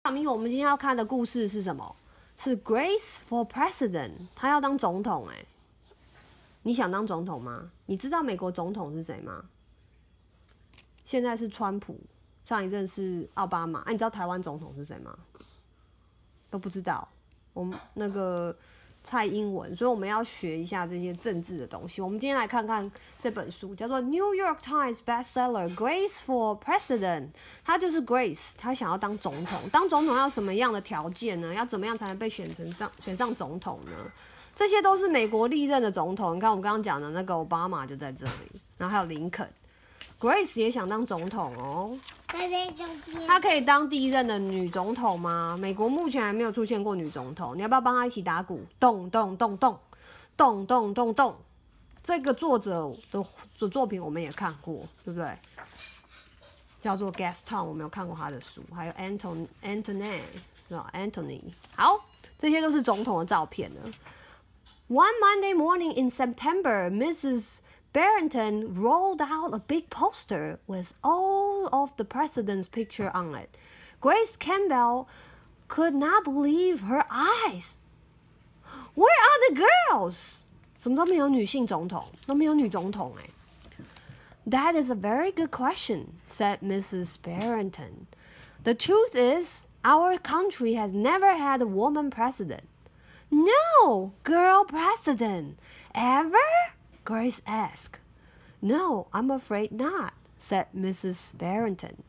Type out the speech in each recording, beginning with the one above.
小咪，我们今天要看的故事是什么？是 Grace for President， 她要当总统欸。你想当总统吗？你知道美国总统是谁吗？现在是川普，上一任是奥巴马。你知道台湾总统是谁吗？都不知道。我们那个蔡英文，所以我们要学一下这些政治的东西。我们今天来看看这本书，叫做《New York Times Bestseller Grace for President》，她就是 Grace， 她想要当总统。当总统要什么样的条件呢？要怎么样才能被选上总统呢？这些都是美国历任的总统。你看我们刚刚讲的那个奥巴马就在这里，然后还有林肯。Grace 也想当总统哦。她可以当第一任的女总统吗？美国目前还没有出现过女总统。你要不要帮她一起打鼓？咚咚咚咚，咚咚咚咚。这个作者的作品我们也看过，对不对？叫做 Gaston， 我们有看过他的书，还有 Anthony， 好，这些都是总统的照片呢。One Monday morning in September, Mrs. Barrington rolled out a big poster with all of the president's picture on it. Grace Campbell could not believe her eyes. Where are the girls? 怎么都没有女性总统，都没有女总统欸。That is a very good question, said Mrs. Barrington. The truth is, our country has never had a woman president. No, girl president. Ever? Grace asked. No, I'm afraid not, said Mrs. Barrington.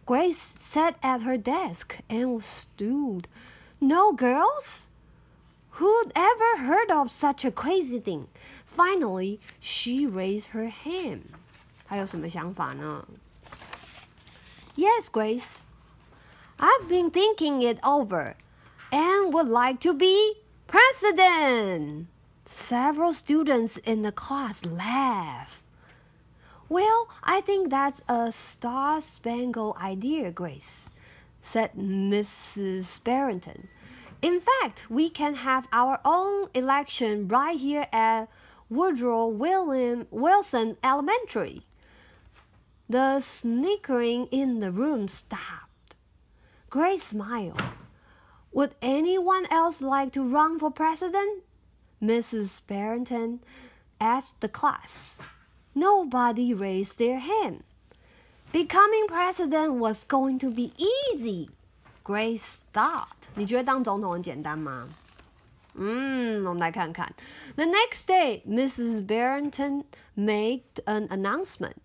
Grace sat at her desk and stood. No girls? Who'd ever heard of such a crazy thing? Finally, she raised her hand. 她有什么想法呢？ Yes, Grace. I've been thinking it over and would like to be president. Several students in the class laughed. Well, I think that's a star-spangled idea, Grace, said Mrs. Barrington. In fact, we can have our own election right here at Woodrow Wilson Elementary. The snickering in the room stopped. Grace smiled. Would anyone else like to run for president? Mrs. Barrington asked the class. Nobody raised their hand. Becoming president was going to be easy, Grace thought. 你觉得当总统很简单吗？我们来看看。The next day, Mrs. Barrington made an announcement.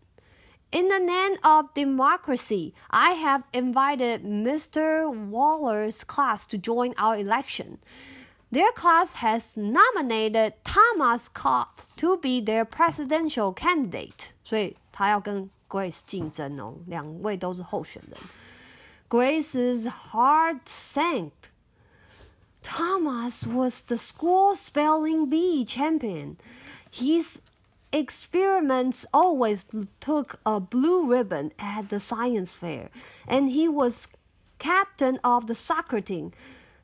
In the name of democracy, I have invited Mr. Waller's class to join our election. Their class has nominated Thomas Gobb to be their presidential candidate. 所以他要跟 Grace 竞争哦，两位都是候选人。Grace's heart sank. Thomas was the school spelling bee champion. His experiments always took a blue ribbon at the science fair, and he was captain of the soccer team.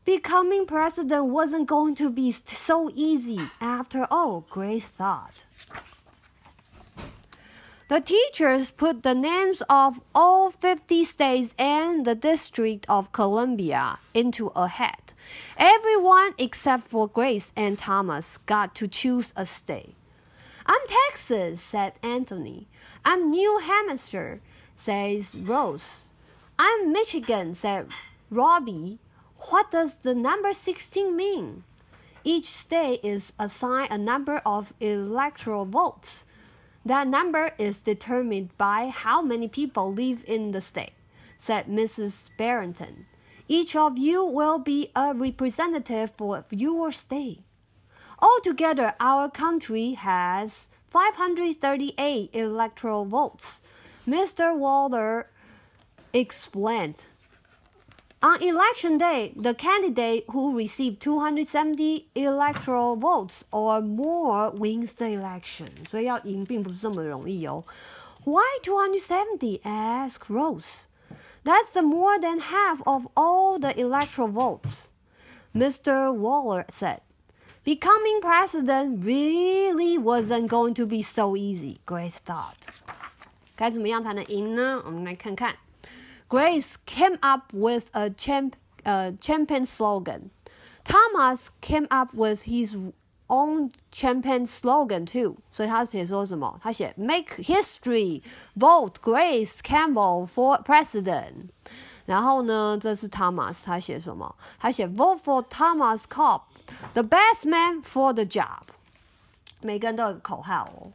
Becoming president wasn't going to be so easy after all, Grace thought. The teachers put the names of all 50 states and the District of Columbia into a hat. Everyone except for Grace and Thomas got to choose a state. I'm Texas, said Anthony. I'm New Hampshire, says Rose. I'm Michigan, said Robbie. What does the number 16 mean? Each state is assigned a number of electoral votes. That number is determined by how many people live in the state, said Mrs. Barrington. Each of you will be a representative for your state. Altogether, our country has 538 electoral votes, Mr. Waller explained. On election day, the candidate who received 270 electoral votes or more wins the election. 所以要赢并不是这么容易哦。Why 270? asked Rose. That's the more than half of all the electoral votes, Mr. Waller said. Becoming president really wasn't going to be so easy, Grace thought. 该怎么样才能赢呢？我们来看看。Grace came up with a campaign slogan. Thomas came up with his own campaign slogan too. 所以他写说什么？他写 Make history, vote Grace Campbell for president. 然后呢，这是 Thomas， 他写什么？他写 Vote for Thomas Gobb, the best man for the job. 每个人都有口号哦。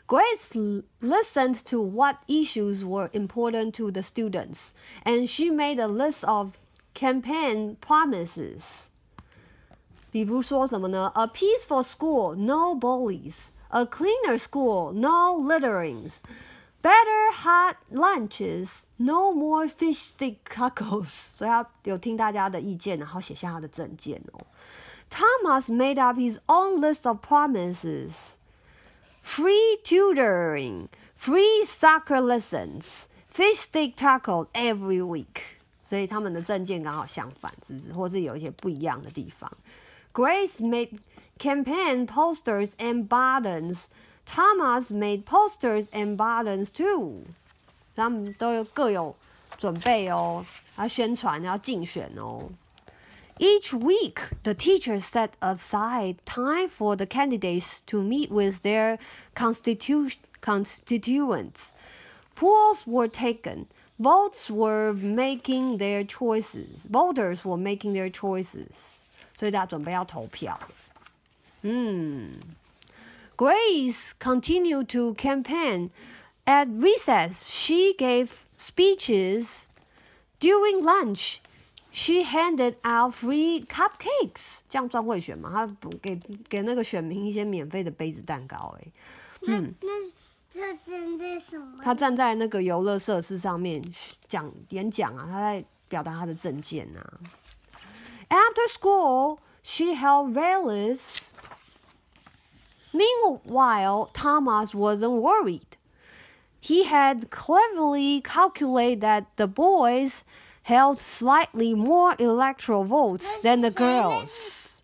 Grace listened to what issues were important to the students, and she made a list of campaign promises. 比如说什么呢？ A peaceful school, no bullies. A cleaner school, no litterings.Better hot lunches, no more fish stick tacos. 所以他有听大家的意见，然后写下他的政见哦。Thomas made up his own list of promises. Free tutoring, free soccer lessons, fish stick taco every week. 所以他们的政见刚好相反，是不是？或是有一些不一样的地方。Grace made campaign posters and buttons.Thomas made posters and buttons too. 他们都各有准备哦，要宣传，要竞选哦。Each week, the teachers set aside time for the candidates to meet with their constituents. Polls were taken. Voters were making their choices. 所以大家准备要投票。Grace continued to campaign. At recess, she gave speeches. During lunch, she handed out free cupcakes. 这样算会选吗？她给那个选民一些免费的杯子蛋糕。那她站在什么？她站在那个游乐设施上面演讲啊，她在表达她的政见啊。After school, she held rallies.Meanwhile, Thomas wasn't worried. He had cleverly calculated that the boys held slightly more electoral votes than the girls.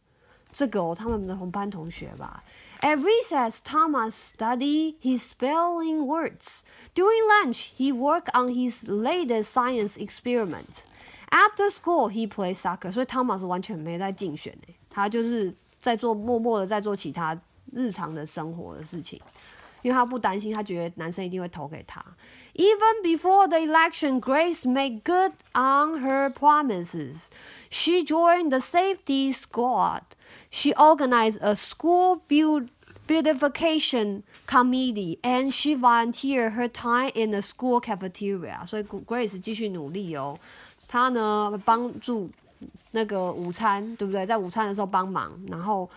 这个他们的同班同学吧。At recess, Thomas studied his spelling words. During lunch, he worked on his latest science experiment. After school, he played soccer. 所以 Thomas 完全没在竞选，他就是默默的在做其他日常的生活的事情，因为他不担心，他觉得男生一定会投给他。Even before the election, Grace made good on her promises. She joined the safety squad. She organized a school beautification committee, and she volunteered her time in the school cafeteria. 所以 Grace 继续努力哦，她呢帮助那个午餐，对不对？在午餐的时候帮忙，然后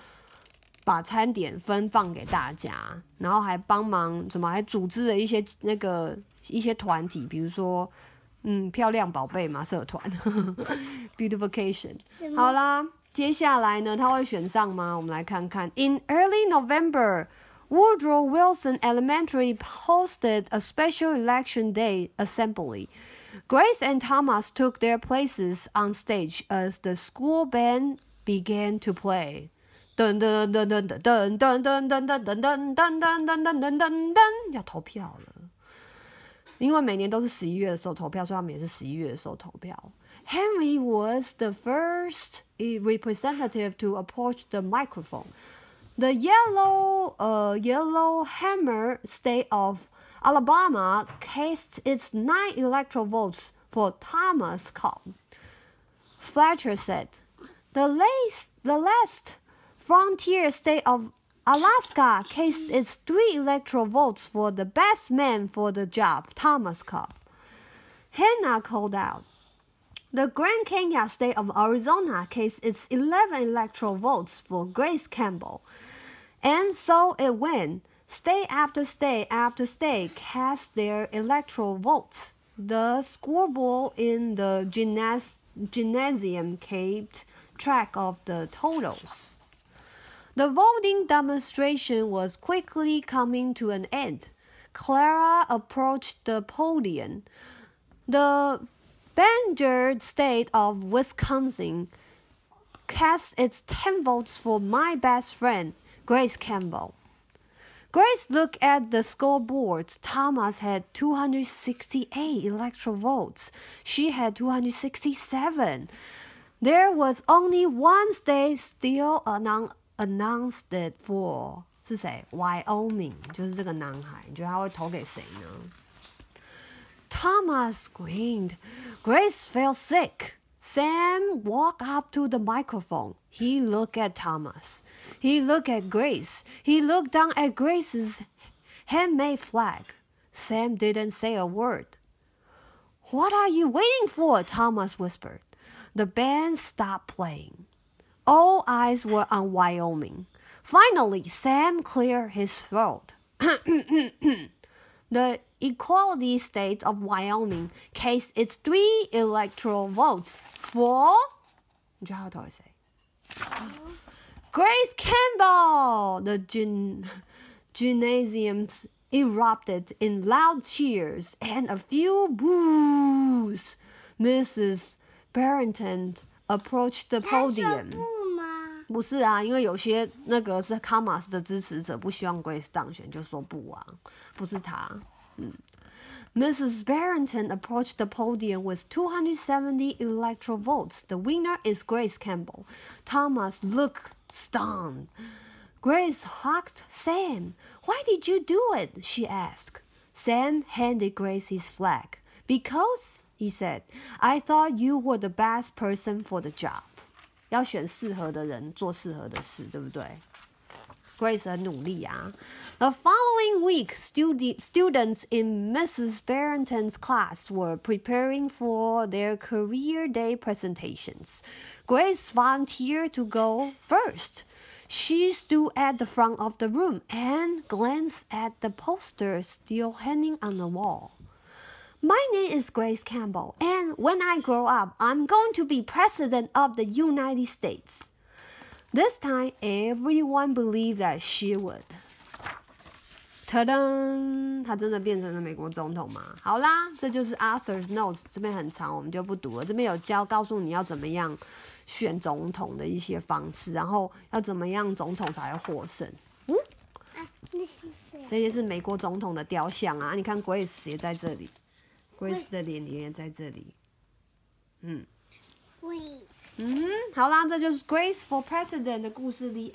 把餐点分放给大家，然后还帮忙还组织了一些团体，比如说漂亮宝贝嘛社团beautification。好啦，接下来呢，他会选上吗？我们来看看。In early November, Woodrow Wilson Elementary hosted a special election day assembly. Grace and Thomas took their places on stage as the school band began to play.噔噔噔噔噔噔噔噔噔噔噔噔噔噔噔噔噔，要投票了。因为每年都是11月的时候投票，所以他们也是11月的时候投票。Henry was the first representative to approach the microphone. The Yellowhammer State of Alabama cast its 9 electoral votes for Thomas Cobb. Fletcher said, "The last frontier state of Alaska cast its 3 electoral votes for the best man for the job, Thomas Cobb." Hannah called out, "The Grand Canyon state of Arizona cast its 11 electoral votes for Grace Campbell." And so it went. State after state after state cast their electoral votes. The scoreboard in the gymnasium kept track of the totals. The voting demonstration was quickly coming to an end. Clara approached the podium. The bannered state of Wisconsin cast its 10 votes for my best friend, Grace Campbell. Grace looked at the scoreboard. Thomas had 268 electoral votes. She had 267. There was only one state still announced it for 是谁 ？Wyoming 就是这个男孩，你觉得他会投给谁呢？ Thomas screamed. Grace felt sick. Sam walked up to the microphone. He looked at Thomas. He looked at Grace. He looked down at Grace's handmade flag. Sam didn't say a word. What are you waiting for? Thomas whispered. The band stopped playing. All eyes were on Wyoming. Finally, Sam cleared his throat. The equality state of Wyoming cast its 3 electoral votes for 你觉得他会投给谁？ Grace Campbell. The gymnasiums erupted in loud cheers and a few boos. Mrs. Barrington approached the podium. 不是啊，因为有些那个是 Thomas 的支持者不希望 Grace 当选，就说不啊，不是他。Mrs. Barrington approached the podium with 270 electoral votes. The winner is Grace Campbell. Thomas looked stunned. Grace hugged Sam. Why did you do it? She asked. Sam handed Grace his flag. Because, he said, I thought you were the best person for the job. 要选适合的人做适合的事，对不对？ Grace 很努力啊。The following week, students in Mrs. Barrington's class were preparing for their career day presentations. Grace volunteered to go first. She stood at the front of the room and glanced at the poster still hanging on the wall. My name is Grace Campbell, and when I grow up, I'm going to be President of the United States. This time, everyone believed that she would. ta da！ 她真的变成了美国总统吗？好啦，这就是 Arthur's Notes， 这边很长，我们就不读了。这边有告诉你要怎么样选总统的一些方式，然后要怎么样总统才会获胜。那是谁？这些是美国总统的雕像啊！你看 Grace 也在这里。Grace 的脸也在这里，Grace。好啦，这就是 Grace for President 的故事里，